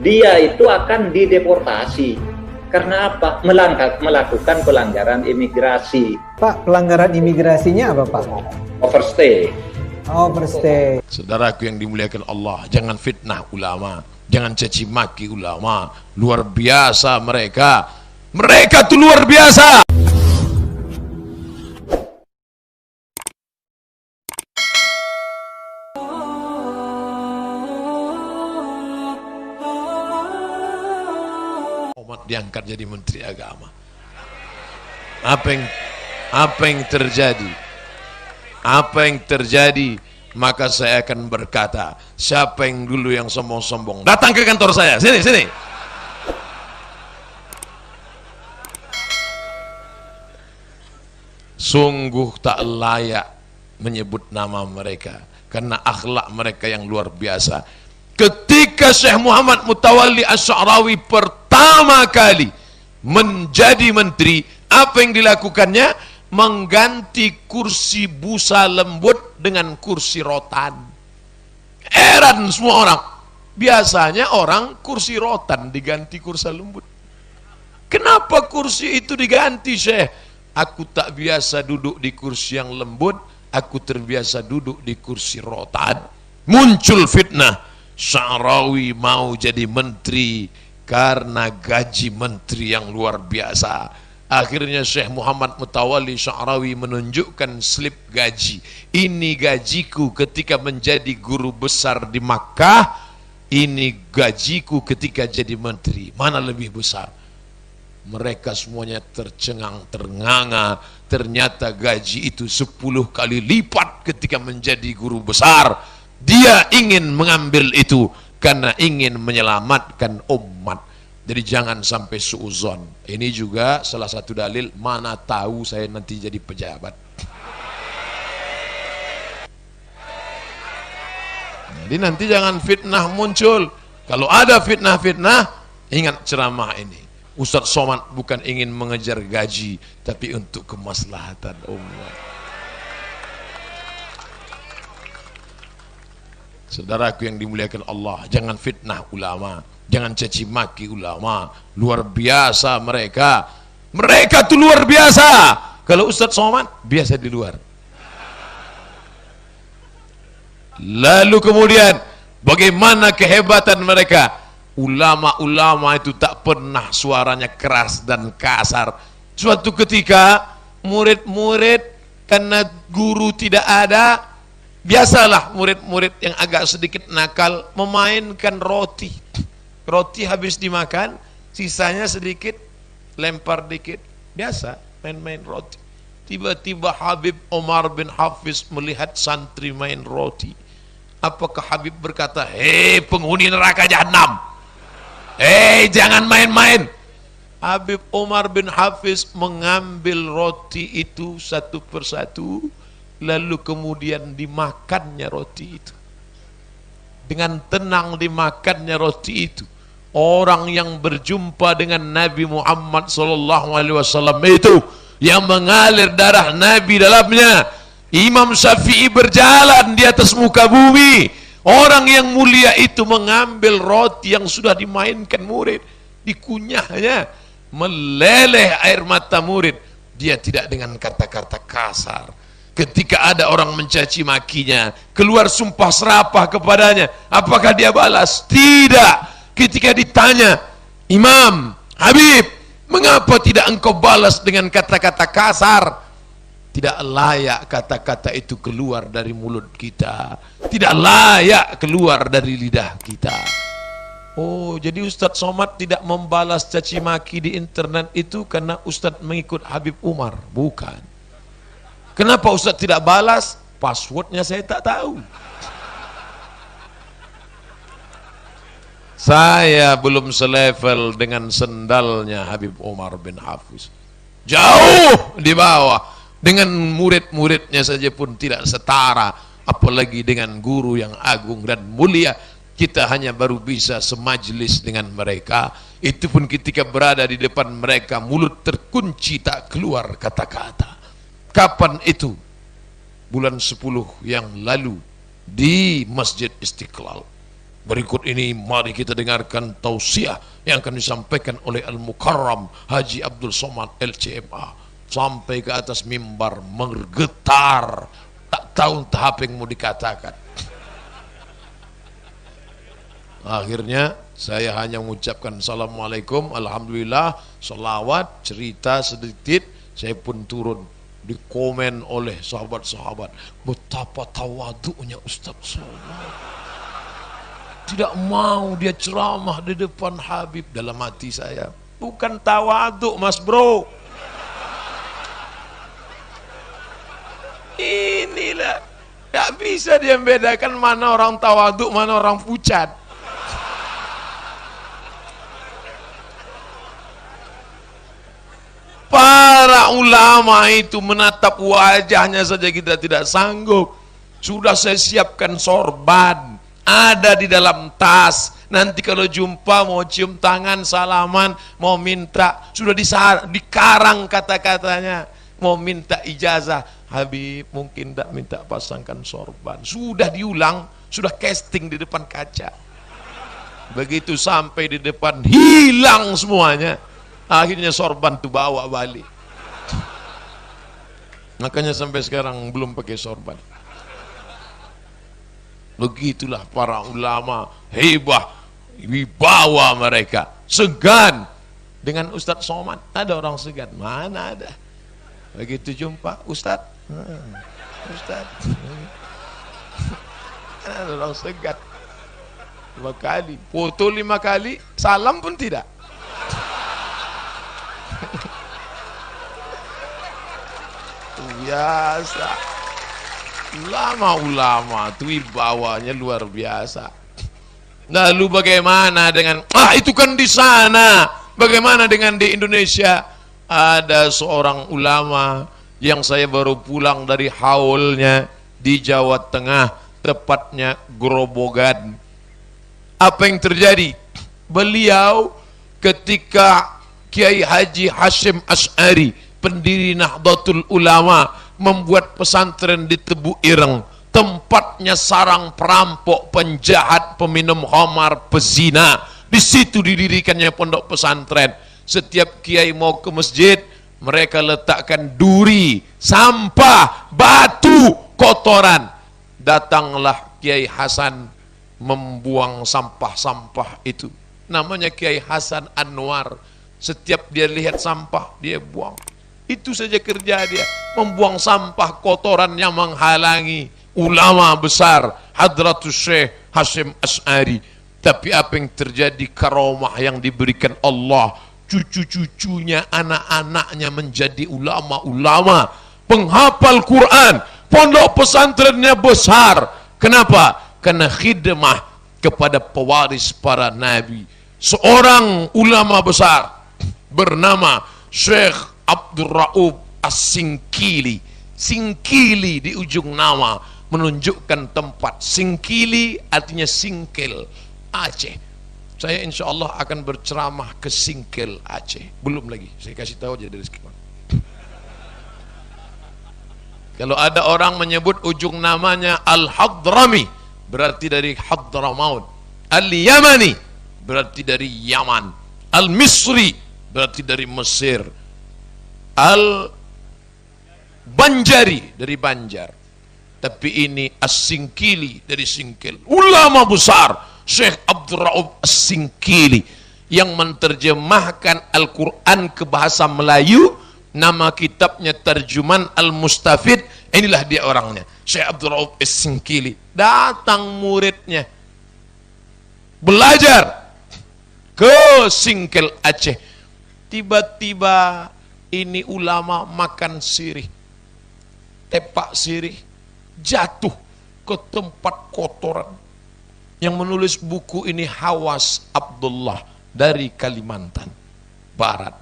dia itu akan dideportasi. Karena apa? Melakukan pelanggaran imigrasi. Pak, pelanggaran imigrasinya apa, Pak? Overstay. Overstay. Saudaraku yang dimuliakan Allah, jangan fitnah ulama, jangan caci maki ulama. Luar biasa mereka. Mereka tuh luar biasa. Umat diangkat jadi menteri agama. Apa yang terjadi? Apa yang terjadi? Maka saya akan berkata, siapa yang dulu yang sombong-sombong, datang ke kantor saya. Sini. Sungguh tak layak menyebut nama mereka, karena akhlak mereka yang luar biasa. Ketika Syekh Muhammad Mutawalli Asy-Sya'rawi pertama kali menjadi menteri, apa yang dilakukannya? Mengganti kursi busa lembut dengan kursi rotan. Heran semua orang. Biasanya orang kursi rotan diganti kursi lembut. Kenapa kursi itu diganti, Syekh? Aku tak biasa duduk di kursi yang lembut, aku terbiasa duduk di kursi rotan. Muncul fitnah, Sya'rawi mau jadi menteri karena gaji menteri yang luar biasa. Akhirnya Syekh Muhammad Mutawalli Sya'rawi menunjukkan slip gaji. Ini gajiku ketika menjadi guru besar di Makkah, ini gajiku ketika jadi menteri. Mana lebih besar? Mereka semuanya tercengang, ternganga. Ternyata gaji itu 10 kali lipat ketika menjadi guru besar. Dia ingin mengambil itu karena ingin menyelamatkan umat. Jadi jangan sampai suuzon. Ini juga salah satu dalil, mana tahu saya nanti jadi pejabat. Jadi nanti jangan fitnah muncul. Kalau ada fitnah-fitnah, ingat ceramah ini. Ustadz Somad bukan ingin mengejar gaji, tapi untuk kemaslahatan umat. Saudaraku yang dimuliakan Allah, jangan fitnah ulama, jangan caci maki ulama. Luar biasa mereka. Mereka tuh luar biasa. Kalau Ustadz Somad biasa di luar. Lalu kemudian bagaimana kehebatan mereka? Ulama-ulama itu tak pernah suaranya keras dan kasar. Suatu ketika murid-murid, karena guru tidak ada, biasalah murid-murid yang agak sedikit nakal memainkan roti. Roti habis dimakan, sisanya sedikit, lempar dikit. Biasa main-main roti. Tiba-tiba Habib Umar bin Hafiz melihat santri main roti. Apakah Habib berkata, hei penghuni neraka Jahannam, hei jangan main-main. Habib Umar bin Hafiz mengambil roti itu satu persatu, lalu kemudian dimakannya roti itu. Dengan tenang dimakannya roti itu. Orang yang berjumpa dengan Nabi Muhammad SAW itu, yang mengalir darah Nabi dalamnya. Imam Syafi'i berjalan di atas muka bumi. Orang yang mulia itu mengambil roti yang sudah dimainkan murid, dikunyahnya, meleleh air mata murid. Dia tidak dengan kata-kata kasar. Ketika ada orang mencaci makinya, keluar sumpah serapah kepadanya, apakah dia balas? Tidak. Ketika ditanya, Imam, Habib, mengapa tidak engkau balas dengan kata-kata kasar? Tidak layak kata-kata itu keluar dari mulut kita, tidak layak keluar dari lidah kita. Oh, jadi Ustadz Somad tidak membalas caci maki di internet itu karena Ustadz mengikut Habib Umar? Bukan. Kenapa Ustadz tidak balas? Passwordnya saya tak tahu. Saya belum selevel dengan sendalnya Habib Umar bin Hafiz. Jauh di bawah. Dengan murid-muridnya saja pun tidak setara, apalagi dengan guru yang agung dan mulia. Kita hanya baru bisa semajlis dengan mereka. Itu pun ketika berada di depan mereka, mulut terkunci tak keluar kata-kata. Kapan itu? Bulan 10 yang lalu di Masjid Istiqlal. Berikut ini mari kita dengarkan tausiah yang akan disampaikan oleh Al-Mukarram Haji Abdul Somad LCMA. Sampai ke atas mimbar menggetar, tak tahu entah apa yang mau dikatakan. Akhirnya saya hanya mengucapkan Assalamualaikum, Alhamdulillah, salawat, cerita sedikit. Saya pun turun, di komen oleh sahabat-sahabat, betapa tawaduknya Ustaz Somad, tidak mau dia ceramah di depan Habib. Dalam hati saya, bukan tawaduk mas bro, inilah gak bisa dia membedakan mana orang tawaduk, mana orang pucat. Para ulama itu menatap wajahnya saja kita tidak sanggup. Sudah saya siapkan sorban, ada di dalam tas. Nanti kalau jumpa mau cium tangan, salaman, mau minta, sudah dikarang kata-katanya. Mau minta ijazah, Habib mungkin tak minta pasangkan sorban. Sudah diulang, sudah casting di depan kaca. Begitu sampai di depan, hilang semuanya. Akhirnya sorban tuh bawa balik. Makanya sampai sekarang belum pakai sorban. Begitulah para ulama, hebah, wibawa mereka. Segan dengan Ustadz Somad. Ada orang segan? Mana ada. Begitu jumpa Ustadz, Ustadz, ada orang segan. 5 kali, foto 5 kali, salam pun tidak. Biasa. Ulama-ulama itu wibawanya luar biasa. Lalu bagaimana dengan itu kan di sana, bagaimana dengan di Indonesia? Ada seorang ulama yang saya baru pulang dari haulnya di Jawa Tengah, tepatnya Grobogan. Apa yang terjadi? Beliau ketika Kiai Haji Hashim Asy'ari, pendiri Nahdlatul Ulama, membuat pesantren di Tebu Ireng, tempatnya sarang perampok, penjahat, peminum khamar, pezina. Di situ didirikannya pondok pesantren. Setiap kiai mau ke masjid, mereka letakkan duri, sampah, batu, kotoran. Datanglah Kiai Hasan membuang sampah-sampah itu. Namanya Kiai Hasan Anwar. Setiap dia lihat sampah, dia buang. Itu saja kerja dia, membuang sampah kotoran yang menghalangi ulama besar Hadratus Syekh Hashim Asy'ari. Tapi apa yang terjadi? Karomah yang diberikan Allah, cucu-cucunya, anak-anaknya menjadi ulama-ulama, penghafal Quran, pondok pesantrennya besar. Kenapa? Karena khidmah kepada pewaris para nabi. Seorang ulama besar bernama Syekh Abdul Rauf As-Singkili. Singkili di ujung nama menunjukkan tempat. Singkili artinya singkil, Aceh. Saya insya Allah akan berceramah ke Singkil, Aceh. Belum lagi, saya kasih tahu aja dari sekarang. Kalau ada orang menyebut ujung namanya Al-Hadrami, berarti dari Hadramaut. Al-Yamani, berarti dari Yaman. Al-Misri, berarti dari Mesir. Al-Banjari, dari Banjar. Tapi ini As-Singkili, dari Singkil. Ulama besar Syekh Abdul Rauf As-Singkili yang menerjemahkan Al-Quran ke bahasa Melayu. Nama kitabnya Terjuman Al-Mustafid. Inilah dia orangnya, Syekh Abdul Rauf As-Singkili. Datang muridnya belajar ke Singkil, Aceh. Tiba-tiba ini ulama makan sirih, tepak sirih, jatuh ke tempat kotoran. Yang menulis buku ini Hawas Abdullah dari Kalimantan Barat.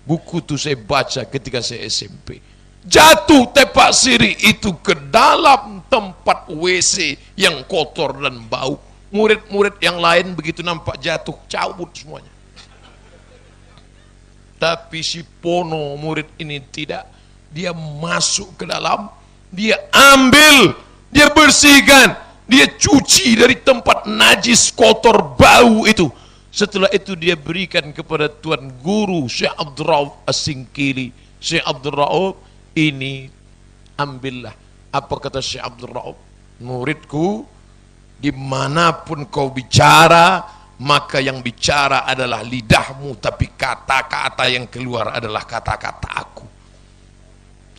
Buku itu saya baca ketika saya SMP. Jatuh tepak sirih itu ke dalam tempat WC yang kotor dan bau. Murid-murid yang lain begitu nampak jatuh, cabut semuanya. Tapi si Pono murid ini tidak. Dia masuk ke dalam, dia ambil, dia bersihkan. dia cuci dari tempat najis, kotor, bau itu. Setelah itu dia berikan kepada Tuan Guru Syekh Abdul Rauf As-Singkili. Syekh Abdul Rauf, ini ambillah. Apa kata Syekh Abdul Rauf? Muridku, dimanapun kau bicara, maka yang bicara adalah lidahmu, tapi kata-kata yang keluar adalah kata-kata aku.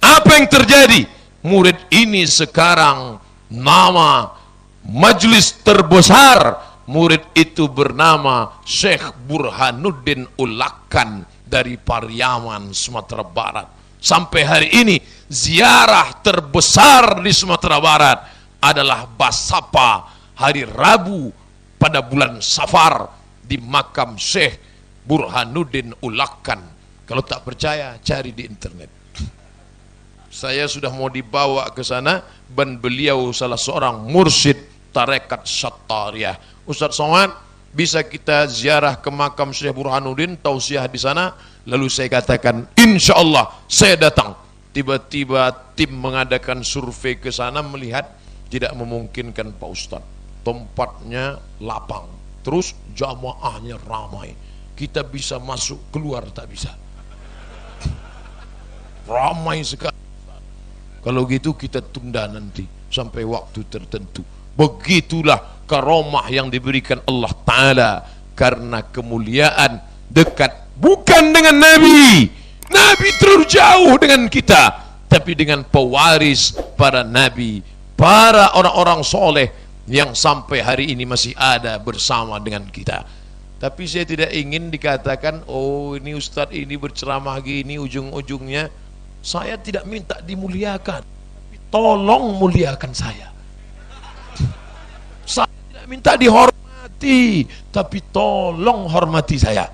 Apa yang terjadi? Murid ini sekarang nama majelis terbesar, murid itu bernama Syekh Burhanuddin Ulakan dari Pariaman, Sumatera Barat. Sampai hari ini ziarah terbesar di Sumatera Barat adalah Basapa hari Rabu pada bulan Safar di makam Syekh Burhanuddin Ulakan. Kalau tak percaya, cari di internet. Saya sudah mau dibawa ke sana, dan beliau salah seorang mursyid tarekat Syattariyah. Ustaz Somad, bisa kita ziarah ke makam Syekh Burhanuddin, tausiah di sana? Lalu saya katakan, insya Allah saya datang. Tiba-tiba tim mengadakan survei ke sana, melihat tidak memungkinkan Pak Ustaz. Tempatnya lapang, terus jamaahnya ramai. Kita bisa masuk, keluar tak bisa. Ramai sekali. Kalau gitu kita tunda nanti sampai waktu tertentu. Begitulah karomah yang diberikan Allah Ta'ala. Karena kemuliaan dekat bukan dengan Nabi. Nabi terlalu jauh dengan kita, tapi dengan pewaris para Nabi, para orang-orang soleh yang sampai hari ini masih ada bersama dengan kita. Tapi saya tidak ingin dikatakan, oh ini Ustadz ini berceramah gini, ujung-ujungnya saya tidak minta dimuliakan, tolong muliakan saya. Saya tidak minta dihormati, tapi tolong hormati saya.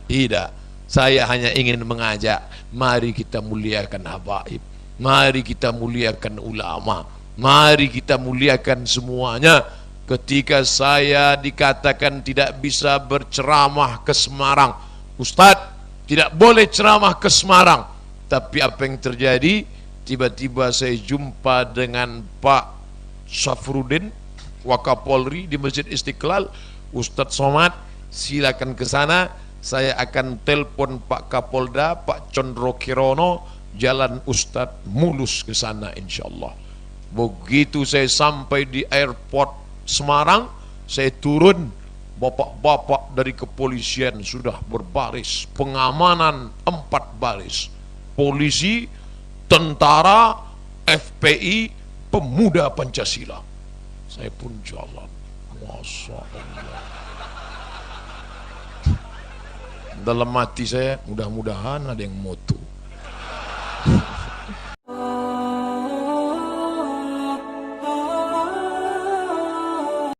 Tidak, saya hanya ingin mengajak, mari kita muliakan habaib, mari kita muliakan ulama, mari kita muliakan semuanya. Ketika saya dikatakan tidak bisa berceramah ke Semarang, Ustadz tidak boleh ceramah ke Semarang. Tapi apa yang terjadi? Tiba-tiba saya jumpa dengan Pak Syafruddin Wakapolri di Masjid Istiqlal. Ustadz Somad, silakan ke sana. Saya akan telepon Pak Kapolda, Pak Condro Kirono, jalan Ustadz mulus ke sana insyaallah. Begitu saya sampai di airport Semarang, saya turun, bapak-bapak dari kepolisian sudah berbaris, pengamanan 4 baris. Polisi, tentara, FPI, pemuda Pancasila. Saya pun jalan, Masya Allah. Dalam hati saya, mudah-mudahan ada yang moto.